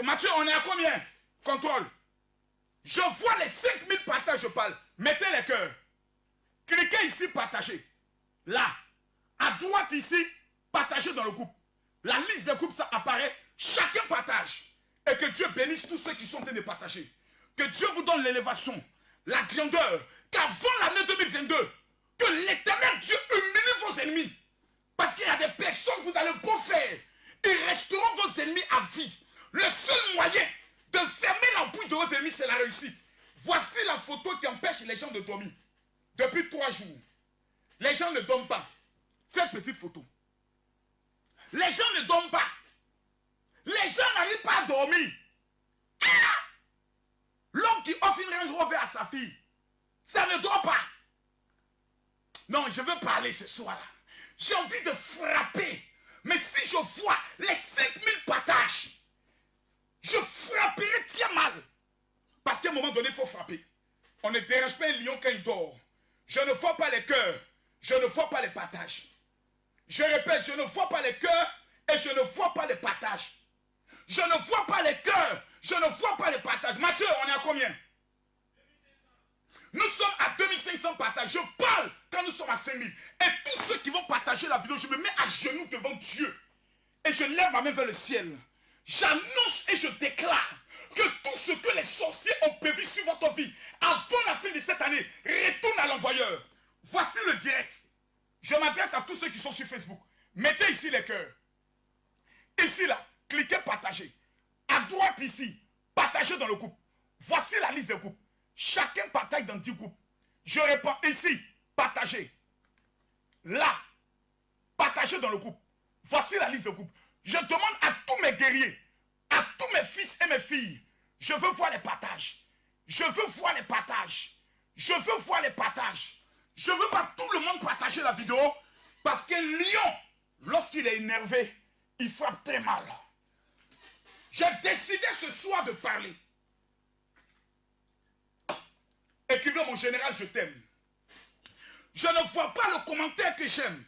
Mathieu, on est à combien? Contrôle. Je vois les 5000 partages, je parle. Mettez les cœurs. Cliquez ici, partagez. Là, à droite ici, partagez dans le groupe. La liste des groupes, ça apparaît. Chacun partage. Et que Dieu bénisse tous ceux qui sont en train de partager. Que Dieu vous donne l'élévation, la grandeur. Qu'avant l'année 2022, que l'éternel Dieu humilie vos ennemis. Parce qu'il y a des personnes que vous allez beau faire. Ils resteront vos ennemis à vie. Le seul moyen de fermer la bouche de vos ennemis, c'est la réussite. Voici la photo qui empêche les gens de dormir. Depuis 3 jours. Les gens ne dorment pas. Cette petite photo. Les gens ne dorment pas. Les gens n'arrivent pas à dormir. Ah! L'homme qui offre une Range Rover à sa fille, ça ne dort pas. Non, je veux parler ce soir-là. J'ai envie de frapper. Mais si je vois les 5000 partages, je frapperai très mal. Parce qu'à un moment donné, il faut frapper. On ne dérange pas un lion quand il dort. Je ne vois pas les cœurs. Je ne vois pas les partages. Je répète, je ne vois pas les cœurs et je ne vois pas les partages. Je ne vois pas les cœurs. Je ne vois pas les partages. Mathieu, on est à combien? Nous sommes à 2500 partages. Je parle quand nous sommes à 5000. Et tous ceux qui vont partager la vidéo, je me mets à genoux devant Dieu. Et je lève ma main vers le ciel. J'annonce et je déclare que tout ce que les sorciers ont prévu sur votre vie avant la fin de cette année retourne à l'envoyeur. Voici le direct. Je m'adresse à tous ceux qui sont sur Facebook. Mettez ici les cœurs. Ici là, cliquez partager. À droite ici, partagez dans le groupe. Voici la liste des groupes. Chacun partage dans 10 groupes. Je réponds ici, partagez. Là, partagez dans le groupe. Voici la liste de groupes. Je demande à tous mes guerriers, à tous mes fils et mes filles, je veux voir les partages. Je veux voir les partages. Je veux voir les partages. Je veux pas tout le monde partager la vidéo parce qu'un lion, lorsqu'il est énervé, il frappe très mal. J'ai décidé ce soir de parler. Écrivez mon général, je t'aime. Je ne vois pas le commentaire que j'aime.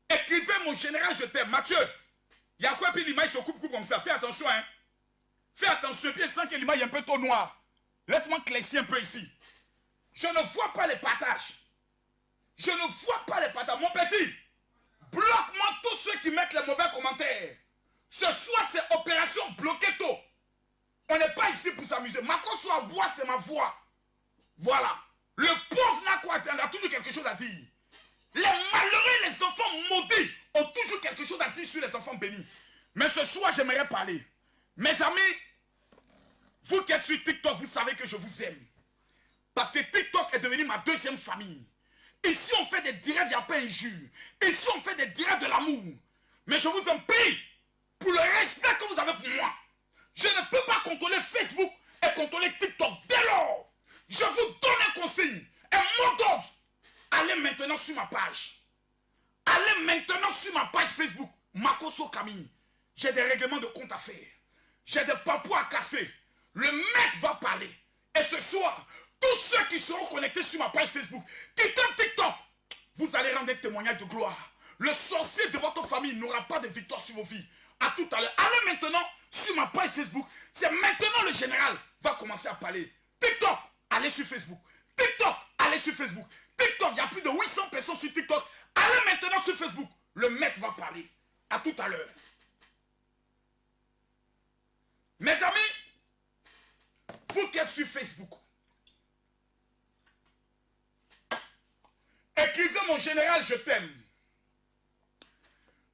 Écrivez mon général, je t'aime. Mathieu, il y a quoi puis l'image se coupe comme ça? Fais attention, hein. Fais attention, puis sans que l'image est un peu trop noire. Laisse-moi classer un peu ici. Je ne vois pas les partages. Je ne vois pas les partages. Mon petit, bloque-moi tous ceux qui mettent les mauvais commentaires. Ce soir, c'est opération bloqueto. On n'est pas ici pour s'amuser. Ma soit à bois, c'est ma voix. Voilà. Le pauvre n'a quoi attendre, a toujours quelque chose à dire. Les malheureux, les enfants maudits ont toujours quelque chose à dire sur les enfants bénis. Mais ce soir, j'aimerais parler. Mes amis, vous qui êtes sur TikTok, vous savez que je vous aime. Parce que TikTok est devenu ma deuxième famille. Ici, on fait des directs, il n'y a pas injure. Ici, on fait des directs de l'amour. Mais je vous en prie, pour le respect que vous avez pour moi, je ne peux pas contrôler Facebook et contrôler TikTok. Dès lors, je vous donne un conseil, un mot d'ordre. Allez maintenant sur ma page. Allez maintenant sur ma page Facebook, Makosso Camille. J'ai des règlements de compte à faire. J'ai des papous à casser. Le maître va parler. Et ce soir, tous ceux qui seront connectés sur ma page Facebook, quittant TikTok, vous allez rendre un témoignage de gloire. Le sorcier de votre famille n'aura pas de victoire sur vos vies. À tout à l'heure. Allez maintenant sur ma page Facebook. C'est maintenant le général va commencer à parler. TikTok, allez sur Facebook. TikTok, allez sur Facebook. TikTok, il y a plus de 800 personnes sur TikTok. Allez maintenant sur Facebook. Le maître va parler. À tout à l'heure. Mes amis, vous qui êtes sur Facebook, écrivez mon général, je t'aime.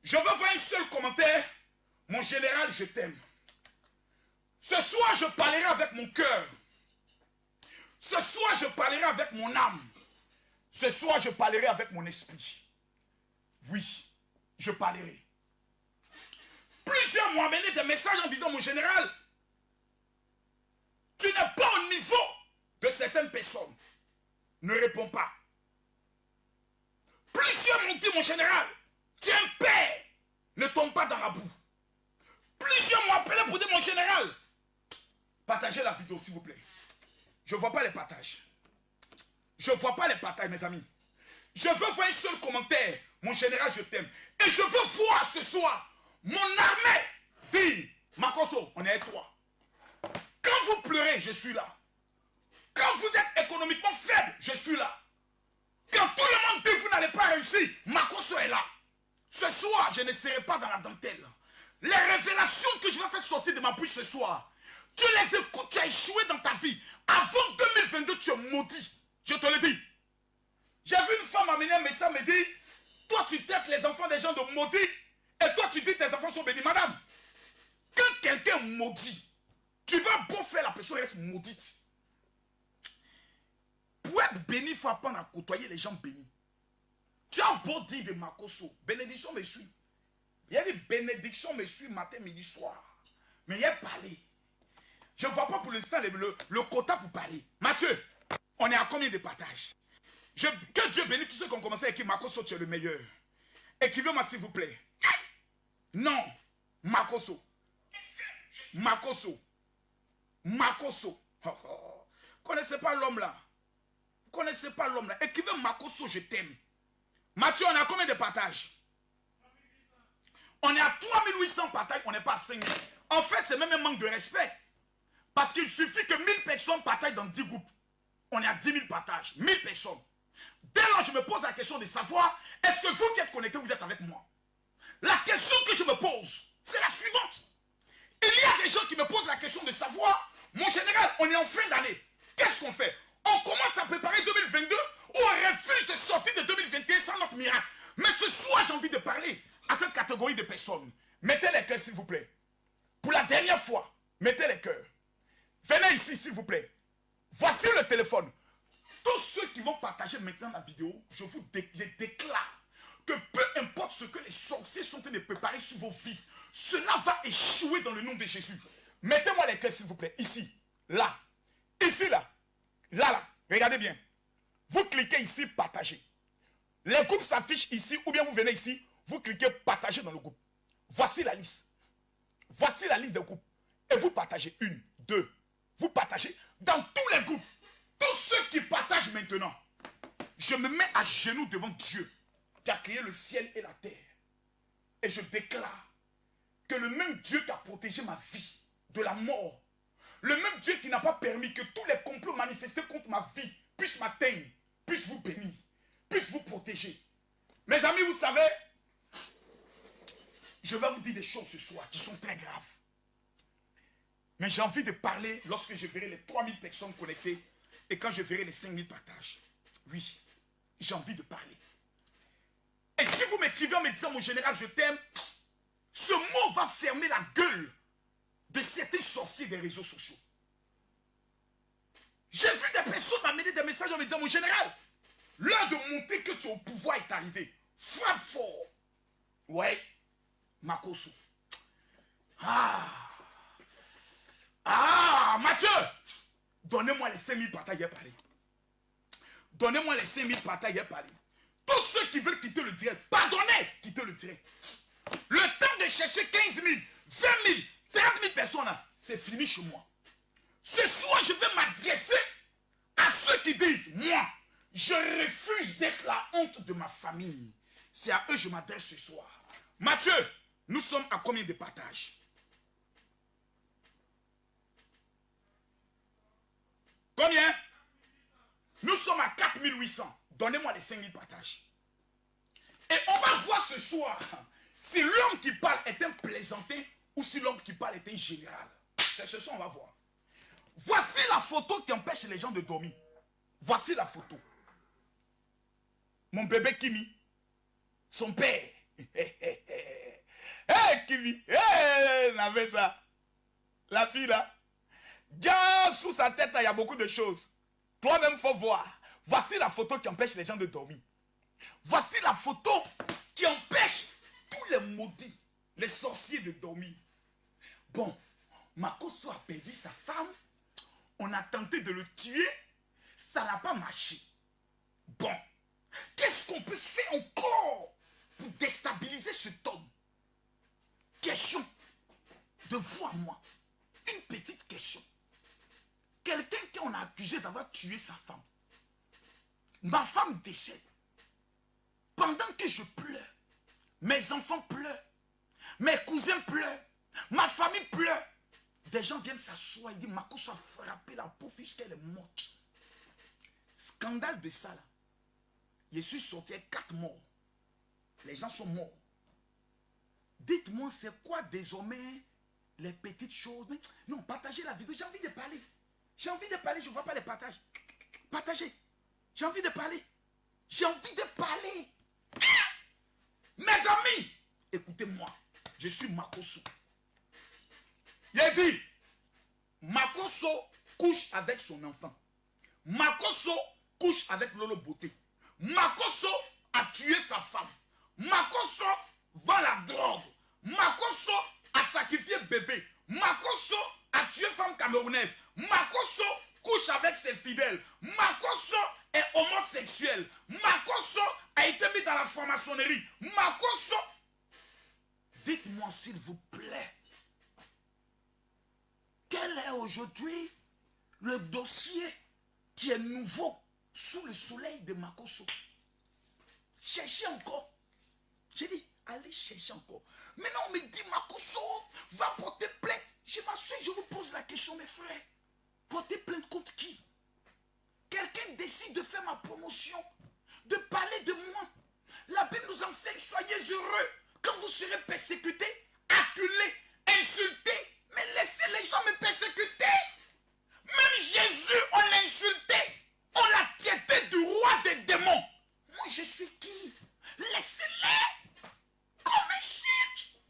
Je veux voir un seul commentaire. Mon général, je t'aime. Ce soir, je parlerai avec mon cœur. Ce soir, je parlerai avec mon âme. Ce soir, je parlerai avec mon esprit. Oui, je parlerai. Plusieurs m'ont amené des messages en disant, mon général, tu n'es pas au niveau de certaines personnes. Ne réponds pas. Plusieurs m'ont dit, mon général, tu es un père. Ne tombe pas dans la boue. Plusieurs m'ont appelé pour dire, mon général, partagez la vidéo, s'il vous plaît. Je ne vois pas les partages. Je ne vois pas les partages, mes amis. Je veux voir un seul commentaire. Mon général, je t'aime. Et je veux voir ce soir mon armée dire, Makosso, on est avec toi. fatigué, je suis là. Quand vous êtes économiquement faible, je suis là. Quand tout le monde dit que vous n'allez pas réussir, Makosso est là. Ce soir, je ne serai pas dans la dentelle. Les révélations que je vais faire sortir de ma bouche ce soir, tu les écoutes, tu as échoué dans ta vie. Avant 2022, tu es maudit. Je te le dis. J'ai vu une femme amener un message, me dit, toi tu traites les enfants des gens de maudits, et toi tu dis tes enfants sont bénis. Madame, quand quelqu'un maudit, tu vas beau faire la personne reste maudite. Pour être béni, il faut apprendre à côtoyer les gens bénis. Tu as beau dire de Makosso, bénédiction me suit. Il y a des bénédictions me suit matin, midi, soir. Mais il y a parlé. Je ne vois pas pour l'instant le quota pour parler. Mathieu, on est à combien de partages? Que Dieu bénisse tous ceux qui ont commencé à écrire Makosso, tu es le meilleur. Écrivez-moi s'il vous plaît. Non, Makosso. Makosso. Makosso. Oh, oh. Vous ne connaissez pas l'homme là. Vous ne connaissez pas l'homme là. Écrivez Makosso, je t'aime. Mathieu, on est à combien de partages? On est à 3800 partages, on n'est pas à 5000. En fait, c'est même un manque de respect. Parce qu'il suffit que 1000 personnes partagent dans 10 groupes. On est à 10 000 partages. 1000 personnes. Dès lors, je me pose la question de savoir, est-ce que vous qui êtes connectés, vous êtes avec moi? La question que je me pose, c'est la suivante. Il y a des gens qui me posent la question de savoir, mon général, on est en fin d'année. Qu'est-ce qu'on fait? On commence à préparer 2022 ou on refuse de sortir de 2021 sans notre miracle. Mais ce soir, j'ai envie de parler à cette catégorie de personnes. Mettez les cœurs, s'il vous plaît. Pour la dernière fois, mettez les cœurs. Venez ici, s'il vous plaît. Voici le téléphone. Tous ceux qui vont partager maintenant la vidéo, je déclare que peu importe ce que les sorciers sont en train de préparer sur vos vies, cela va échouer dans le nom de Jésus. Mettez-moi les cœurs, s'il vous plaît. Ici, là, ici, là, là. Regardez bien. Vous cliquez ici, partager. Les groupes s'affichent ici, ou bien vous venez ici, vous cliquez partager dans le groupe. Voici la liste. Voici la liste des groupes. Et vous partagez 1, 2. Vous partagez dans tous les groupes. Tous ceux qui partagent maintenant, je me mets à genoux devant Dieu qui a créé le ciel et la terre. Et je déclare que le même Dieu qui a protégé ma vie de la mort, le même Dieu qui n'a pas permis que tous les complots manifestés contre ma vie puissent m'atteindre, puissent vous bénir, puissent vous protéger. Mes amis, vous savez, je vais vous dire des choses ce soir qui sont très graves. Mais j'ai envie de parler lorsque je verrai les 3000 personnes connectées et quand je verrai les 5000 partages. Oui, j'ai envie de parler. Et si vous m'écrivez en me disant, mon général, je t'aime, ce mot va fermer la gueule de certains sorciers des réseaux sociaux. J'ai vu des personnes m'amener des messages en me disant, mon général, l'heure de montrer que tu es au pouvoir est arrivée. Frappe fort. Ouais, Makosso. Mathieu, donnez-moi les 5000 partages à parler. Donnez-moi les 5000 partages à parler. Tous ceux qui veulent quitter le direct, pardonnez, quittez le direct. Le temps de chercher 15 000, 20 000, 30 000 personnes, c'est fini chez moi. Ce soir, je vais m'adresser à ceux qui disent, moi, je refuse d'être la honte de ma famille. C'est à eux que je m'adresse ce soir. Mathieu, nous sommes à combien de partages? Combien? Nous sommes à 4800. Donnez-moi les 5000 partages. Et on va voir ce soir si l'homme qui parle est un plaisantin ou si l'homme qui parle est un général. C'est ce soir on va voir. Voici la photo qui empêche les gens de dormir. Voici la photo. Mon bébé Kimi. Son père. Hey Kimi. Hey, on avait ça. La fille là. Déjà sous sa tête, il y a beaucoup de choses. Toi-même, il faut voir. Voici la photo qui empêche les gens de dormir. Voici la photo qui empêche tous les maudits, les sorciers de dormir. Bon, Makosso a perdu sa femme. On a tenté de le tuer. Ça n'a pas marché. Bon, qu'est-ce qu'on peut faire encore pour déstabiliser cet homme? Question de vous à moi. Une petite question. Quelqu'un qu'on a accusé d'avoir tué sa femme. Ma femme décède. Pendant que je pleure, mes enfants pleurent, mes cousins pleurent, ma famille pleure. Des gens viennent s'asseoir, ils disent Makoso a frappé la pauvre fille qu'elle est morte. Scandale de ça là. Je suis sorti avec 4 morts. Les gens sont morts. Dites-moi, c'est quoi désormais les petites choses? Mais non, partagez la vidéo. J'ai envie de parler. J'ai envie de parler, je ne vois pas les partages. Partagez. J'ai envie de parler. J'ai envie de parler. Mes amis, écoutez-moi. Je suis Makoso. Il dit, Makoso couche avec son enfant. Makoso couche avec Lolo Beauté. Makoso a tué sa femme. Makoso vend la drogue. Makoso a sacrifié bébé. Makoso a tué femme camerounaise. Makoso couche avec ses fidèles. Makoso est homosexuel. Makoso a été mis dans la franc-maçonnerie. Makoso, dites-moi s'il vous plaît, quel est aujourd'hui le dossier qui est nouveau sous le soleil de Makoso? Cherchez encore. J'ai dit, allez chercher encore. Maintenant, on me dit, Makoso va porter plainte. Je m'assure, je vous pose la question, mes frères. Porter plainte contre qui? Quelqu'un décide de faire ma promotion, de parler de moi. La Bible nous enseigne, soyez heureux quand vous serez persécutés, acculés, insultés. Mais laissez les gens me persécuter. Même Jésus, on l'a insulté. On l'a traité du roi des démons. Moi, je suis qui? Laissez-les comme insulte.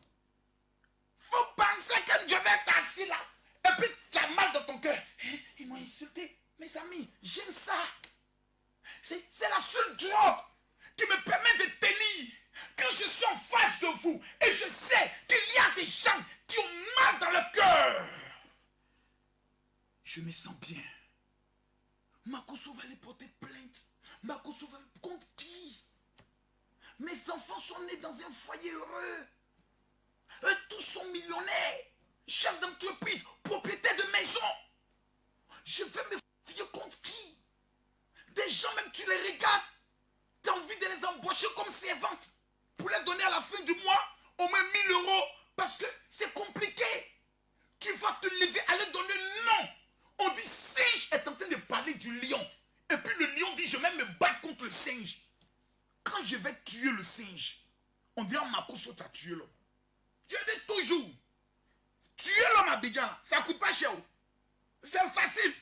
Faut penser que je vais être assis là. Et puis, tu as mal dans ton cœur. Ils m'ont insulté. Mes amis, j'aime ça. C'est la seule drogue qui me permet de tenir. Quand je suis en face de vous et je sais qu'il y a des gens qui ont mal dans le cœur, je me sens bien. Makoso va les porter plainte. Makoso va contre qui? Mes enfants sont nés dans un foyer heureux. Eux tous sont millionnaires, chefs d'entreprise, propriétaires de maison. Je vais me fatiguer contre qui? Des gens, même tu les regardes, tu as envie de les embaucher comme servantes pour les donner à la fin du mois au moins 1000 € parce que c'est compliqué. Tu vas te lever, aller donner non. On dit singe est en train de parler du lion. Et puis le lion dit je vais me battre contre le singe. Quand je vais tuer le singe, on dit Makoso t'a tué l'homme. Je dis toujours, tuer l'homme à Abidjan, ça ne coûte pas cher. C'est facile.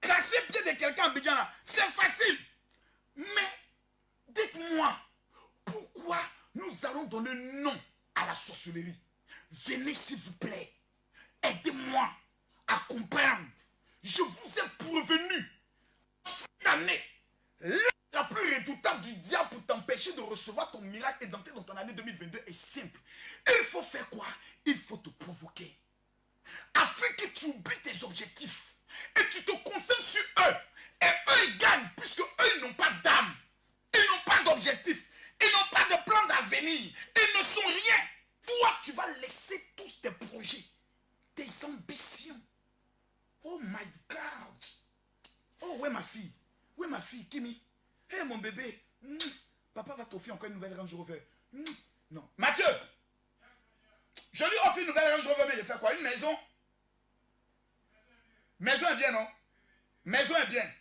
Casser le pied de quelqu'un à Abidjan, c'est facile. Mais dites-moi, pourquoi nous allons donner non à la sorcellerie? Venez s'il vous plaît. Aidez-moi à comprendre. Je vous ai prévenu. Cette année, la plus redoutable du diable pour t'empêcher de recevoir ton miracle et d'entrer dans ton année 2022 est simple. Et il faut faire quoi? Il faut te provoquer. Afin que tu oublies tes objectifs. Et tu te concentres sur eux. Et eux, ils gagnent puisque eux, ils n'ont pas d'âme. Ils n'ont pas d'objectif. Ils n'ont pas de plan d'avenir. Ils ne sont rien. Toi, tu vas laisser tous tes projets, tes ambitions. Oh my God. Oh, où est ma fille? Où est ma fille, Kimi? Hé, hey, mon bébé. Papa va t'offrir encore une nouvelle Range Rover. Non. Mathieu, je lui offre une nouvelle Range Rover, mais il fait quoi? Une maison? Maison est bien, non? Maison est bien.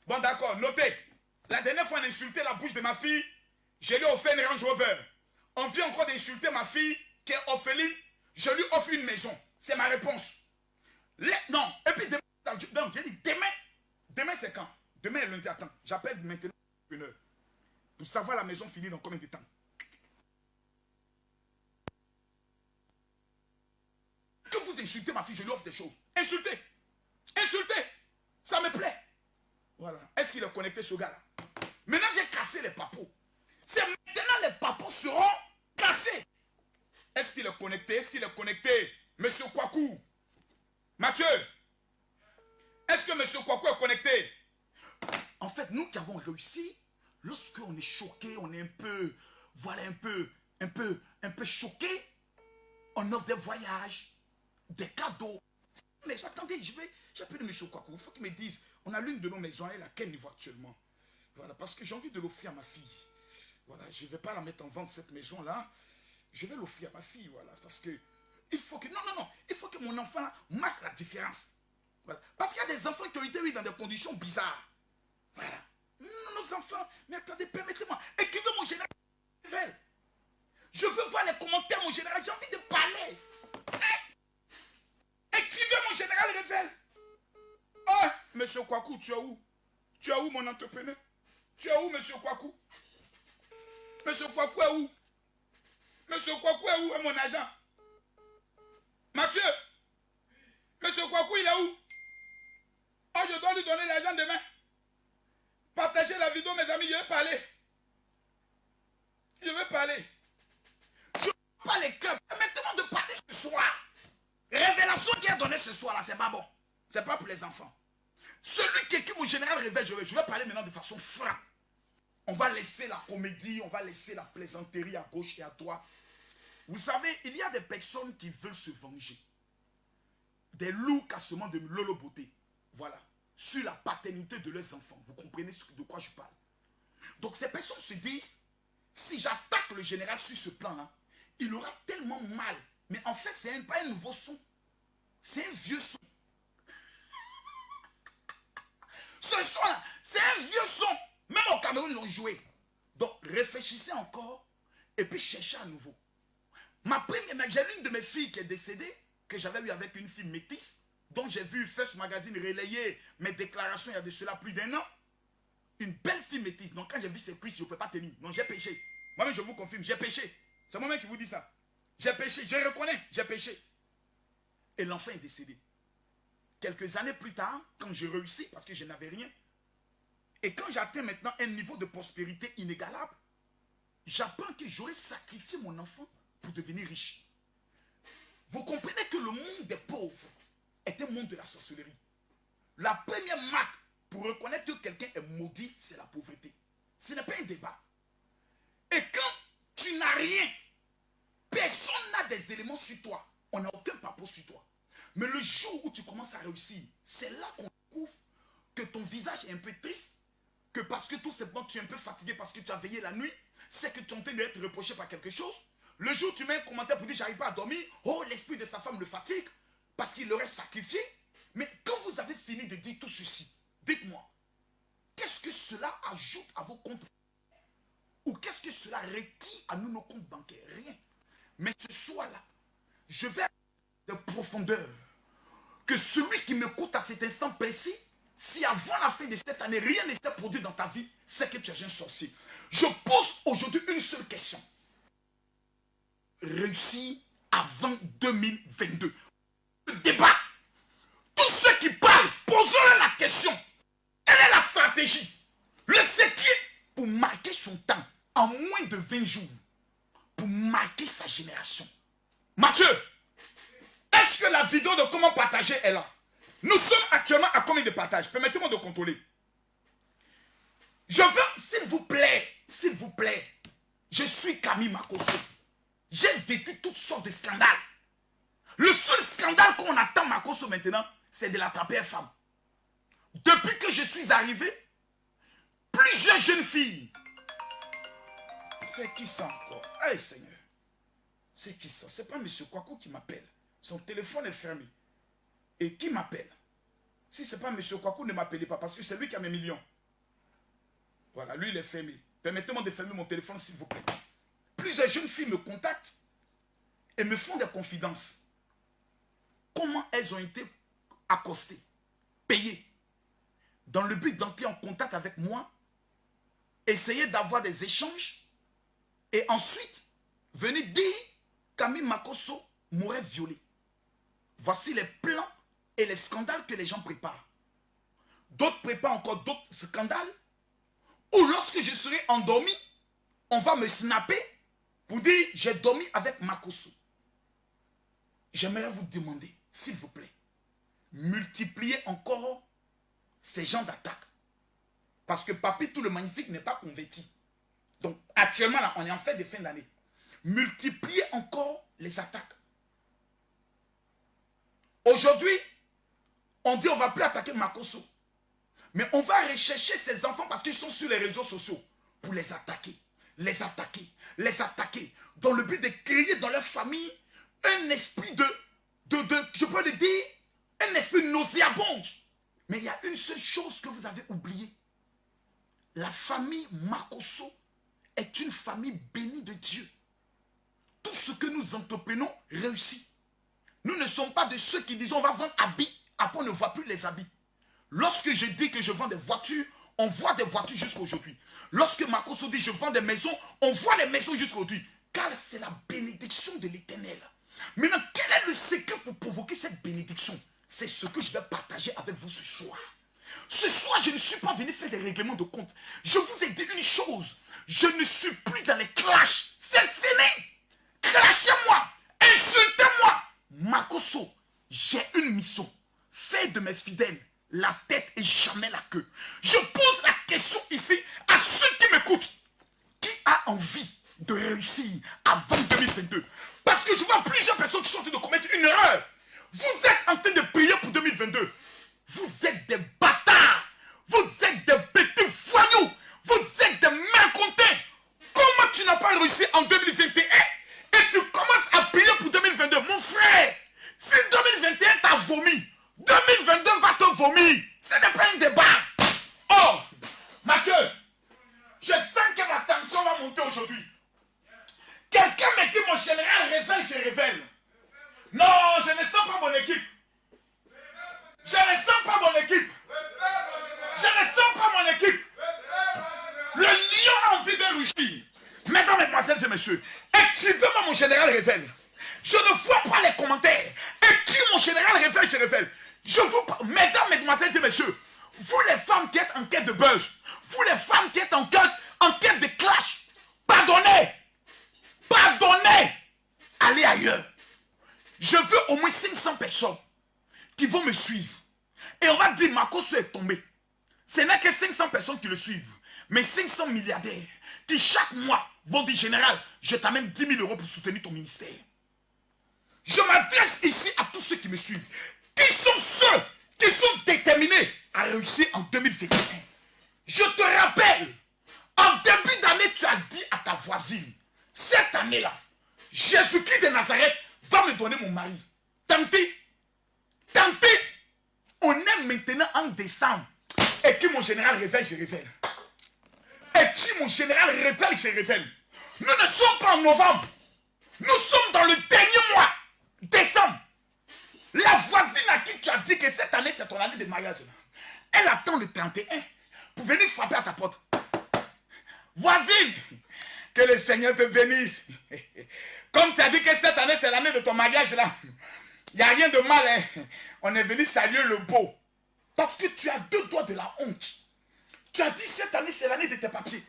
Bon, d'accord, notez. La dernière fois, on a insulté la bouche de ma fille. Je lui ai offert une Range Rover. On vient encore d'insulter ma fille qui est orpheline. Je lui offre une maison. C'est ma réponse. Non. Et puis demain, donc j'ai dit demain. Demain c'est quand? Demain est lundi. Attends, j'appelle maintenant une heure. Pour savoir la maison finie dans combien de temps. Que vous insultez ma fille, je lui offre des choses. Insultez. Insultez. Ça me plaît. Voilà. Est-ce qu'il est connecté ce gars-là? Maintenant j'ai cassé les papos. C'est maintenant les papos seront cassés. Est-ce qu'il est connecté? Est-ce qu'il est connecté? Monsieur Kwaku. Mathieu. Est-ce que Monsieur Kwaku est connecté? En fait, nous qui avons réussi, lorsqu'on est choqué, on est un peu, voilà, un peu choqué, on offre des voyages, des cadeaux. Mais attendez, j'appelle M. Kwaku. Il faut qu'il me dise, on a l'une de nos maisons, elle est à quel niveau actuellement? Voilà, parce que j'ai envie de l'offrir à ma fille. Voilà, je ne vais pas la mettre en vente cette maison-là. Je vais l'offrir à ma fille, voilà, parce que il faut que... Non, non, non. Il faut que mon enfant marque la différence. Voilà. Parce qu'il y a des enfants qui ont été mis dans des conditions bizarres. Voilà. Nos enfants... Mais attendez, permettez-moi. Écrivez mon général. Je veux voir les commentaires, mon général. J'ai envie de parler. Écrivez mon général révèle. Oh, monsieur Kwaku, tu es où? Tu es où, mon entrepreneur? Tu es où, monsieur Kwaku? Monsieur Kwaku est où? Monsieur Kwaku est où, mon agent? Mathieu, monsieur Kwaku, il est où? Oh, je dois lui donner l'argent demain. Partagez la vidéo, mes amis, je vais parler. Je vais parler. Je ne pas les cœurs. Permettez-moi de parler ce soir. Révélation qui est donnée ce soir là, c'est pas bon. C'est pas pour les enfants. Celui qui écrit mon général révèle, je vais parler maintenant de façon franche. On va laisser la comédie, on va laisser la plaisanterie à gauche et à droite. Vous savez, il y a des personnes qui veulent se venger. Des loups cassements de Lolo Beauté. Voilà. Sur la paternité de leurs enfants. Vous comprenez de quoi je parle. Donc ces personnes se disent, si j'attaque le général sur ce plan-là, il aura tellement mal. Mais en fait, c'est pas un nouveau son. C'est un vieux son. Ce son-là, c'est un vieux son. Même au Cameroun, ils l'ont joué. Donc, réfléchissez encore et puis cherchez à nouveau. J'ai l'une de mes filles qui est décédée, que j'avais eu avec une fille métisse, dont j'ai vu First Magazine relayer mes déclarations il y a de cela plus d'1 an. Une belle fille métisse. Donc, quand j'ai vu ces cuisses, je ne peux pas tenir. Donc, j'ai péché. Moi-même, je vous confirme, j'ai péché. C'est moi-même qui vous dis ça. J'ai péché, je reconnais, j'ai péché. Et l'enfant est décédé. Quelques années plus tard, quand j'ai réussi, parce que je n'avais rien, et quand j'atteins maintenant un niveau de prospérité inégalable, j'apprends que j'aurais sacrifié mon enfant pour devenir riche. Vous comprenez que le monde des pauvres est un monde de la sorcellerie. La première marque pour reconnaître que quelqu'un est maudit, c'est la pauvreté. Ce n'est pas un débat. Et quand tu n'as rien, personne n'a des éléments sur toi. On n'a aucun papier sur toi. Mais le jour où tu commences à réussir, c'est là qu'on découvre que ton visage est un peu triste, que parce que tout simplement tu es un peu fatigué parce que tu as veillé la nuit, c'est que tu es en train d'être reproché par quelque chose. Le jour où tu mets un commentaire pour dire j'arrive pas à dormir, oh l'esprit de sa femme le fatigue, parce qu'il l'aurait sacrifié. Mais quand vous avez fini de dire tout ceci, dites-moi, qu'est-ce que cela ajoute à vos comptes? Ou qu'est-ce que cela retire à nous nos comptes bancaires? Rien. Mais ce soir-là, je vais de profondeur que celui qui m'écoute à cet instant précis, si avant la fin de cette année, rien ne s'est produit dans ta vie, c'est que tu es un sorcier. Je pose aujourd'hui une seule question. Réussir avant 2022. Le débat. Tous ceux qui parlent, posons-leur la question. Quelle est la stratégie? Le secret pour marquer son temps en moins de 20 jours. Pour marquer sa génération. Mathieu, est-ce que la vidéo de comment partager est là? Nous sommes actuellement à combien de partages? Permettez-moi de contrôler. Je veux, s'il vous plaît, je suis Camille Makosso. J'ai vécu toutes sortes de scandales. Le seul scandale qu'on attend Makosso maintenant, c'est de l'attraper une femme. Depuis que je suis arrivé, plusieurs jeunes filles. C'est qui ça encore? Hey Seigneur. C'est qui ça? C'est pas M. Kwaku qui m'appelle. Son téléphone est fermé. Et qui m'appelle? Si ce n'est pas M. Kwaku, ne m'appelez pas parce que c'est lui qui a mes millions. Voilà, lui il est fermé. Permettez-moi de fermer mon téléphone s'il vous plaît. Plusieurs jeunes filles me contactent et me font des confidences. Comment elles ont été accostées, payées, dans le but d'entrer en contact avec moi, essayer d'avoir des échanges et ensuite venir dire Camille Makosso m'aurait violé. Voici les plans et les scandales que les gens préparent. D'autres préparent encore d'autres scandales où lorsque je serai endormi, on va me snapper pour dire j'ai dormi avec Makosso. J'aimerais vous demander, s'il vous plaît, multipliez encore ces gens d'attaque. Parce que Papi tout le magnifique n'est pas converti. Donc actuellement là, on est en fait de fin d'année. Multipliez encore les attaques. Aujourd'hui, on dit on ne va plus attaquer Makosso. Mais on va rechercher ces enfants parce qu'ils sont sur les réseaux sociaux pour les attaquer, les attaquer, les attaquer. Dans le but de créer dans leur famille un esprit je peux le dire, un esprit nauséabond. Mais il y a une seule chose que vous avez oubliée. La famille Makosso est une famille bénie de Dieu. Tout ce que nous entreprenons réussit. Nous ne sommes pas de ceux qui disent on va vendre habits, après on ne voit plus les habits. Lorsque je dis que je vends des voitures, on voit des voitures jusqu'à aujourd'hui. Lorsque Makosso dit je vends des maisons, on voit les maisons jusqu'à aujourd'hui. Car c'est la bénédiction de l'Éternel. Maintenant, quel est le secret pour provoquer cette bénédiction? C'est ce que je vais partager avec vous ce soir. Ce soir, je ne suis pas venu faire des règlements de compte. Je vous ai dit une chose. Je ne suis plus dans les clashs. C'est fini. Clashez-moi. Insultez-moi. Makosso, j'ai une mission. Faire de mes fidèles la tête et jamais la queue. Je pose la question ici à ceux qui m'écoutent. Qui a envie de réussir avant 2022? Parce que je vois plusieurs personnes qui sont en train de commettre une erreur. Vous êtes en train de prier pour 2022. Vous êtes des bâtards. Vous êtes des petits voyous. Vous êtes des malcontents. Comment tu n'as pas réussi en 2021 et tu commences à prier pour 2022? Mon frère, si 2021 t'a vomi, 2022 va te vomir. Ce n'est pas un débat. Oh, Mathieu, je sens que ma tension va monter aujourd'hui. Quelqu'un me dit mon général révèle, je révèle. Non, je ne sens pas mon équipe. Je ne sens pas mon équipe. Je ne sens pas mon équipe. Le lion a envie de rugir. Mesdames, mesdemoiselles et messieurs, écrivez-moi mon général révèle. Je ne vois pas les commentaires. Écris mon général révèle, je révèle. Je vous, mesdames, mesdemoiselles et messieurs, vous les femmes qui êtes en quête de buzz, vous les femmes qui êtes en quête de clash, pardonnez. Pardonnez. Allez ailleurs. Je veux au moins 500 personnes qui vont me suivre. Et on va dire, Makosso est tombé. Ce n'est que 500 personnes qui le suivent. Mais 500 milliardaires qui chaque mois vont dire, général, je t'amène 10 000 euros pour soutenir ton ministère. Je m'adresse ici à tous ceux qui me suivent. Qui sont ceux qui sont déterminés à réussir en 2021. Je te rappelle, en début d'année, tu as dit à ta voisine, cette année-là, Jésus-Christ de Nazareth va me donner mon mari. Tentez. On est maintenant en décembre. Et qui mon général révèle, je révèle. Et qui mon général révèle, je révèle. Nous ne sommes pas en novembre. Nous sommes dans le dernier mois, décembre. La voisine à qui tu as dit que cette année c'est ton année de mariage, elle attend le 31 pour venir frapper à ta porte. Voisine, que le Seigneur te bénisse. Comme tu as dit que cette année c'est l'année de ton mariage là, il n'y a rien de mal. Hein? On est venu saluer le beau. Parce que tu as 2 doigts de la honte. Tu as dit cette année c'est l'année de tes papiers.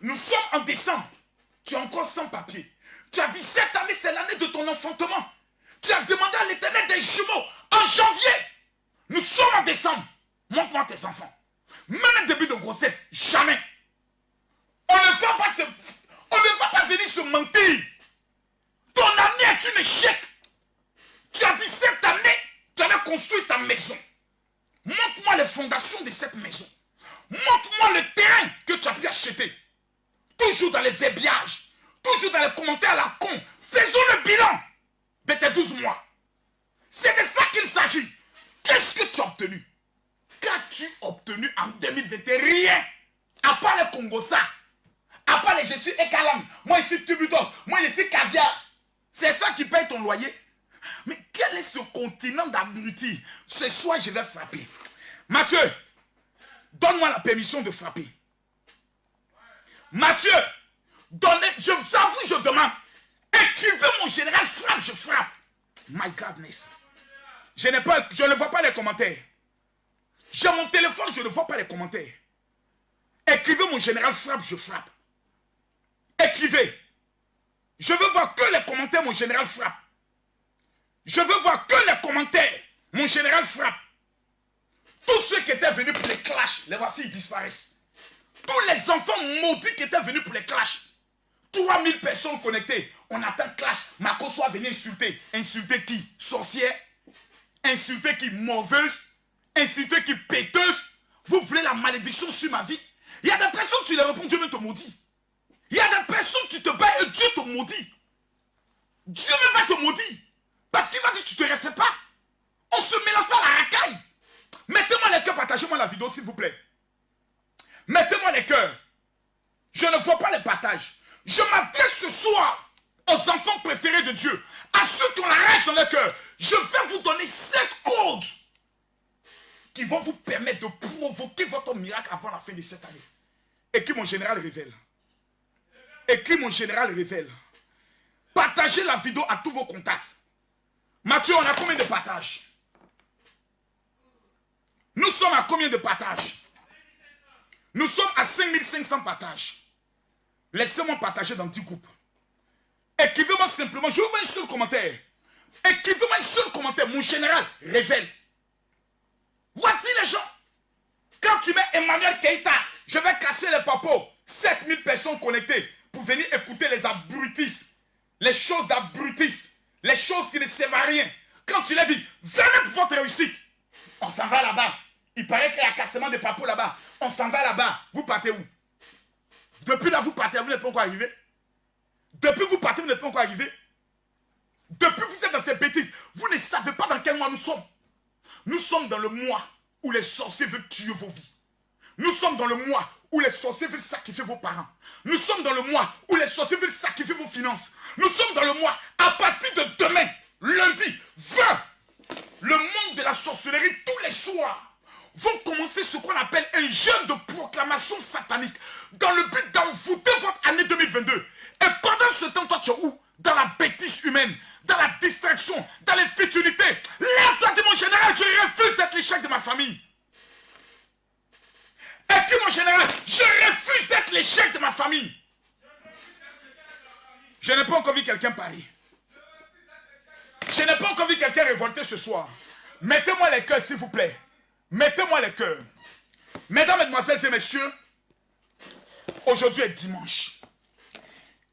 Nous sommes en décembre. Tu es encore sans papier. Tu as dit cette année c'est l'année de ton enfantement. Tu as demandé à l'Éternel des jumeaux en janvier. Nous sommes en décembre. Montre-moi tes enfants. Même le début de grossesse, jamais. On ne va pas venir se mentir. Ton année est un échec. Tu as dit cette année, tu allais construire ta maison. Montre-moi les fondations de cette maison. Montre-moi le terrain que tu as pu acheter. Toujours dans les verbiages. Toujours dans les commentaires à la con. Faisons le bilan de tes 12 mois. C'est de ça qu'il s'agit. Qu'est-ce que tu as obtenu? Qu'as-tu obtenu en 2021? Rien. À part les Congossa. À part les je suis Ekalam. Moi ici Tubutok. Moi ici Caviar. C'est ça qui paye ton loyer. Mais quel est ce continent d'abrutis? Ce soir je vais frapper. Mathieu, donne-moi la permission de frapper. Mathieu, je vous avoue, je demande. Écrivez mon général frappe, je frappe. My godness. Je ne vois pas les commentaires. J'ai mon téléphone, je ne vois pas les commentaires. Écrivez mon général frappe, je frappe. Écrivez. Je veux voir que les commentaires, mon général frappe. Je veux voir que les commentaires, mon général frappe. Tous ceux qui étaient venus pour les clashs, les voici, ils disparaissent. Tous les enfants maudits qui étaient venus pour les clashs. 3000 personnes connectées. On attend clash. Makosso soit venu insulter. Insulter qui? Sorcière. Insulter qui? Mauvaise. Insulter qui? Péteuse. Vous voulez la malédiction sur ma vie? Il y a des personnes, tu leur réponds, Dieu me te maudit. Il y a des personnes, tu te bats et Dieu te maudit. Dieu même va te maudire. Parce qu'il va dire que tu ne te respectes pas. On ne se mélange pas à la racaille. Mettez-moi les cœurs, partagez-moi la vidéo s'il vous plaît. Mettez-moi les cœurs. Je ne vois pas les partages. Je m'adresse ce soir aux enfants préférés de Dieu, à ceux qui ont la rage dans leur cœur. Je vais vous donner 7 codes qui vont vous permettre de provoquer votre miracle avant la fin de cette année. Et qui mon général révèle. Et qui mon général révèle. Partagez la vidéo à tous vos contacts. Mathieu, on a combien de partages? Nous sommes à combien de partages? Nous sommes à 5500 partages. Laissez-moi partager dans 10 groupes. Écrivez-moi simplement, je veux un seul commentaire. Écrivez-moi un seul commentaire. Mon général révèle. Voici les gens. Quand tu mets Emmanuel Keïta, je vais casser les papos. 7000 personnes connectées pour venir écouter les abrutis. Les choses d'abrutis. Les choses qui ne servent à rien. Quand tu les dis, venez pour votre réussite. On s'en va là-bas. Il paraît qu'il y a cassement de papos là-bas. On s'en va là-bas. Vous partez où? Depuis là, vous partez, vous n'êtes pas encore arrivé. Depuis vous partez, vous n'êtes pas encore arrivé. Depuis vous êtes dans ces bêtises. Vous ne savez pas dans quel mois nous sommes. Nous sommes dans le mois où les sorciers veulent tuer vos vies. Nous sommes dans le mois où les sorciers veulent sacrifier vos parents. Nous sommes dans le mois où les sorciers veulent sacrifier vos finances. Nous sommes dans le mois, à partir de demain, lundi 20, le monde de la sorcellerie, tous les soirs, vont commencer ce qu'on appelle un jeûne de proclamation satanique dans le but d'envoûter votre année 2022. Et pendant ce temps, toi tu es où? Dans la bêtise humaine, dans la distraction, dans les futilités. Lève-toi, dis mon général, je refuse d'être l'échec de ma famille. Et dis mon général, je refuse d'être l'échec de ma famille. Je n'ai pas encore vu quelqu'un parler. Je n'ai pas encore vu quelqu'un révolter ce soir. Mettez-moi les cœurs, s'il vous plaît. Mettez-moi les cœurs. Mesdames, mesdemoiselles et messieurs, aujourd'hui est dimanche.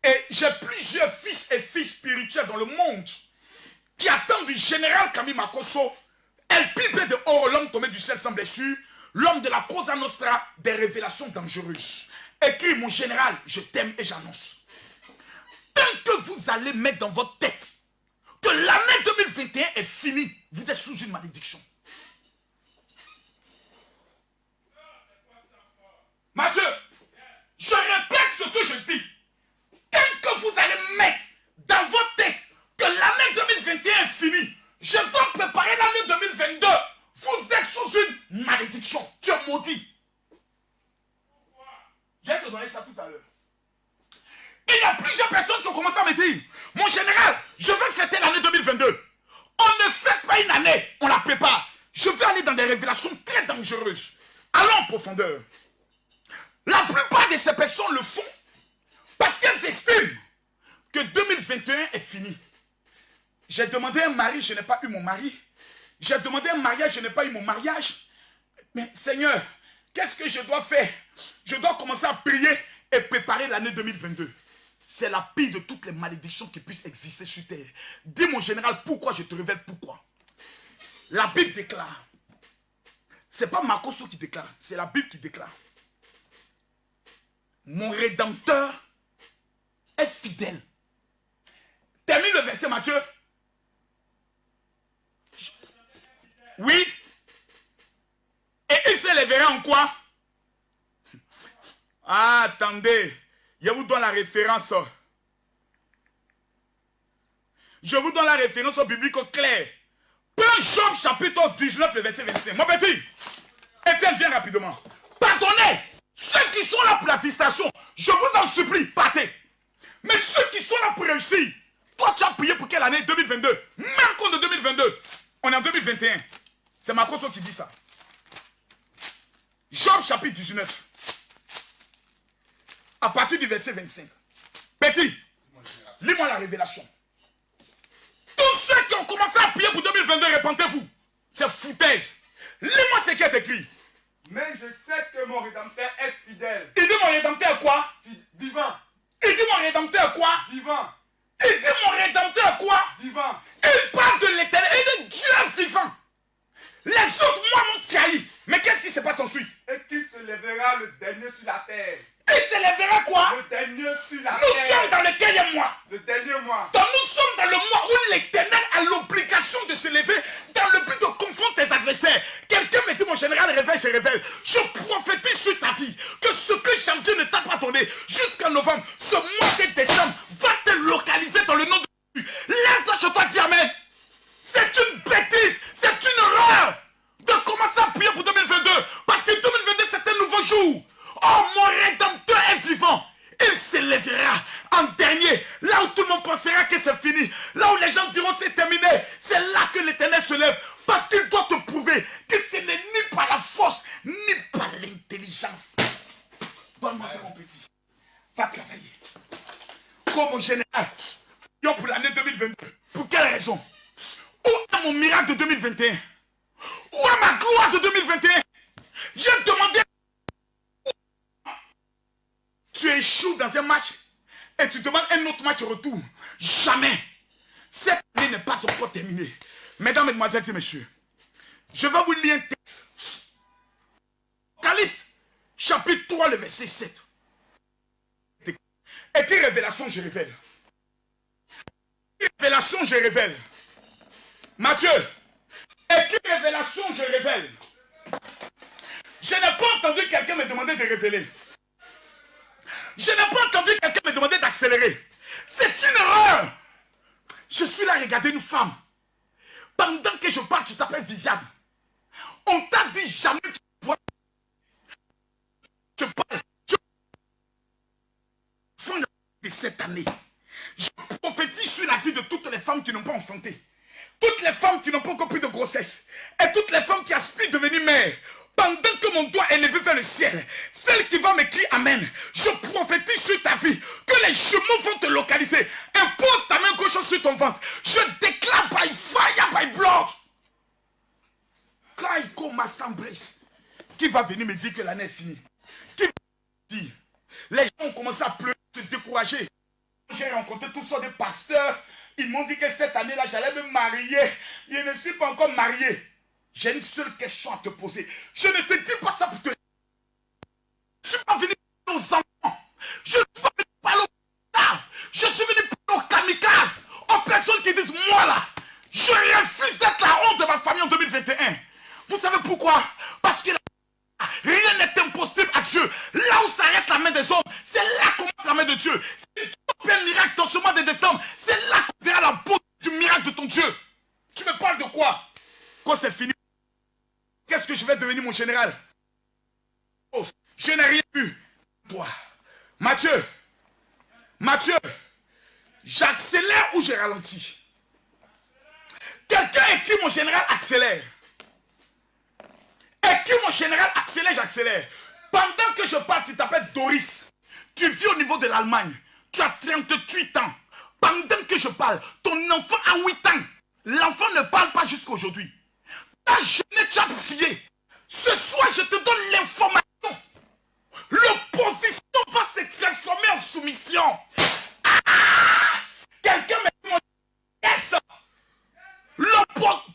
Et j'ai plusieurs fils et filles spirituels dans le monde qui attendent du général Camille Makosso, El Pipe de Oro, l'homme tombé du ciel sans blessure, l'homme de la Cosa Nostra, des révélations dangereuses. Écris, mon général, je t'aime et j'annonce. Tant que vous allez mettre dans votre tête que l'année 2021 est finie, vous êtes sous une malédiction. Mathieu, je répète ce que je dis. Tant que vous allez mettre dans votre tête que l'année 2021 est finie, je dois préparer l'année 2022. Vous êtes sous une malédiction. Tu es maudit. Je vais te donner ça tout à l'heure. Il y a plusieurs personnes qui ont commencé à me dire, mon général, je vais fêter l'année 2022. On ne fête pas une année, on la prépare. Je vais aller dans des révélations très dangereuses. Allons en profondeur. La plupart de ces personnes le font parce qu'elles estiment que 2021 est fini. J'ai demandé un mari, je n'ai pas eu mon mari. J'ai demandé un mariage, je n'ai pas eu mon mariage. Mais Seigneur, qu'est-ce que je dois faire? Je dois commencer à prier et préparer l'année 2022. C'est la pire de toutes les malédictions qui puissent exister sur terre. Dis mon général, pourquoi je te révèle pourquoi. La Bible déclare. Ce n'est pas Makosso qui déclare, c'est la Bible qui déclare. Mon rédempteur est fidèle. Termine le verset, Matthieu. Oui. Et il se lèvera en quoi? Ah, attendez. Je vous donne la référence. Je vous donne la référence au biblique clair. Prends Job chapitre 19, le verset 25. Mon petit, Étienne, viens rapidement. Pardonnez ceux qui sont là pour la distraction. Je vous en supplie, partez. Mais ceux qui sont là pour réussir, toi tu as prié pour quelle année? 2022. Même compte de 2022. On est en 2021. C'est Makosso qui dit ça. Job chapitre 19. À partir du verset 25. Petit, lis-moi la révélation. Tous ceux qui ont commencé à prier pour 2022, répentez-vous. C'est foutaise. Lis-moi ce qui est écrit. Mais je sais que mon rédempteur est fidèle. Il dit mon rédempteur quoi? Vivant. Il dit mon rédempteur quoi? Vivant. Il dit mon rédempteur quoi? Vivant. Il parle de l'éternel et de Dieu vivant. Les autres, moi, m'ont trahi. Mais qu'est-ce qui se passe ensuite? Et qui se s'élèvera le dernier sur la terre. Il s'élèvera quoi? Le dernier sur la Nous terre. sommes dans le quel mois? Le dernier mois. Donc nous sommes dans le mois où l'Éternel a l'obligation de se lever dans le but de confondre tes adversaires. Quelqu'un me dit, mon général, révèle, je révèle. Je prophétise sur ta vie que ce que janvier ne t'a pas donné jusqu'en novembre, ce mois de décembre va te localiser dans le nom de Jésus. Lève-toi, je dois dire amen. C'est une bêtise, c'est une horreur de commencer à prier pour 2022. Parce que 2022, c'est un nouveau jour. Oh, mon Rédempteur est vivant. Il se lèvera en dernier. Là où tout le monde pensera que c'est fini. Là où les gens diront c'est terminé. C'est là que l'Éternel se lève. Parce qu'il doit te prouver que ce n'est ni par la force, ni par l'intelligence. Donne-moi ça, mon petit. Va travailler. Comme mon général. Pour l'année 2022. Pour quelle raison? Où est mon miracle de 2021? Où est ma gloire de 2021? J'ai demandé. Tu échoues dans un match et tu demandes un autre match au retour. Jamais. Cette année n'est pas encore terminée. Mesdames, mesdemoiselles et messieurs, je vais vous lire un texte. Apocalypse, chapitre 3, le verset 7. Écrit révélation, je révèle. Révélation, je révèle. Matthieu, écrit révélation, je révèle. Je n'ai pas entendu quelqu'un me demander de révéler. Je n'ai pas entendu quelqu'un me demander d'accélérer. C'est une erreur. Je suis là à regarder une femme. Pendant que je parle, tu t'appelles Viviane. On t'a dit jamais tu vois. Je parle. Fin de cette année, je prophétise sur la vie de toutes les femmes qui n'ont pas enfanté. Toutes les femmes qui n'ont pas encore pris de grossesse. Et toutes les femmes qui aspirent à devenir mères. Pendant que mon doigt est levé vers le ciel, celle qui va m'écrire Amen, je prophétise sur ta vie que les jumeaux vont te localiser. Impose ta main gauche sur ton ventre. Je déclare by fire, by blood. Kaiko Massambres, qui va venir me dire que l'année est finie? Qui va me dire? Les gens ont commencé à pleurer, se décourager. J'ai rencontré tous sortes de pasteurs. Ils m'ont dit que cette année-là, j'allais me marier. Je ne suis pas encore marié. J'ai une seule question à te poser. Je ne te dis pas ça pour te... Je ne suis pas venu parler aux enfants. Je ne suis pas venu parler aux stars. Je suis venu parler aux kamikazes. Aux personnes qui disent, moi là, je refuse d'être la honte de ma famille en 2021. Vous savez pourquoi? Parce que rien n'est impossible à Dieu. Là où s'arrête la main des hommes, c'est là commence la main de Dieu. Si tu fais un miracle dans ce mois de décembre, c'est là qu'on verra la beauté du miracle de ton Dieu. Tu me parles de quoi? Quand c'est fini, qu'est-ce que je vais devenir, mon général? Oh, je n'ai rien vu. Toi, Matthieu, j'accélère ou je ralentis? Quelqu'un écrit mon général accélère. Écrit mon général accélère, j'accélère. Pendant que je parle, tu t'appelles Doris. Tu vis au niveau de l'Allemagne. Tu as 38 ans. Pendant que je parle, ton enfant a 8 ans. L'enfant ne parle pas jusqu'à aujourd'hui. Ta jeunesse, tu as prié. Ce soir, je te donne l'information. L'opposition va se transformer en soumission. Ah! Quelqu'un me dit, yes! L'opposition.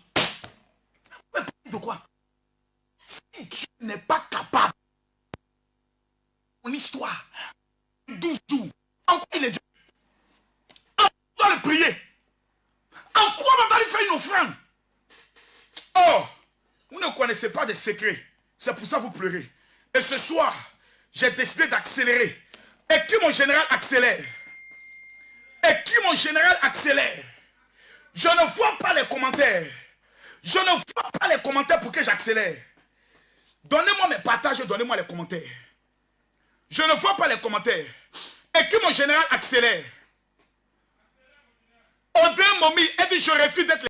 De quoi? Si tu n'es pas capable, ton histoire, 12 jours, en quoi il est Dieu? En quoi le prier? En quoi on va lui faire une offrande? Oh, vous ne connaissez pas des secrets. C'est pour ça que vous pleurez. Et ce soir, j'ai décidé d'accélérer. Et qui mon général accélère? Et qui mon général accélère? Je ne vois pas les commentaires. Je ne vois pas les commentaires pour que j'accélère. Donnez-moi mes partages, donnez-moi les commentaires. Je ne vois pas les commentaires. Et qui mon général accélère? Audrey Momi, elle dit je refuse d'être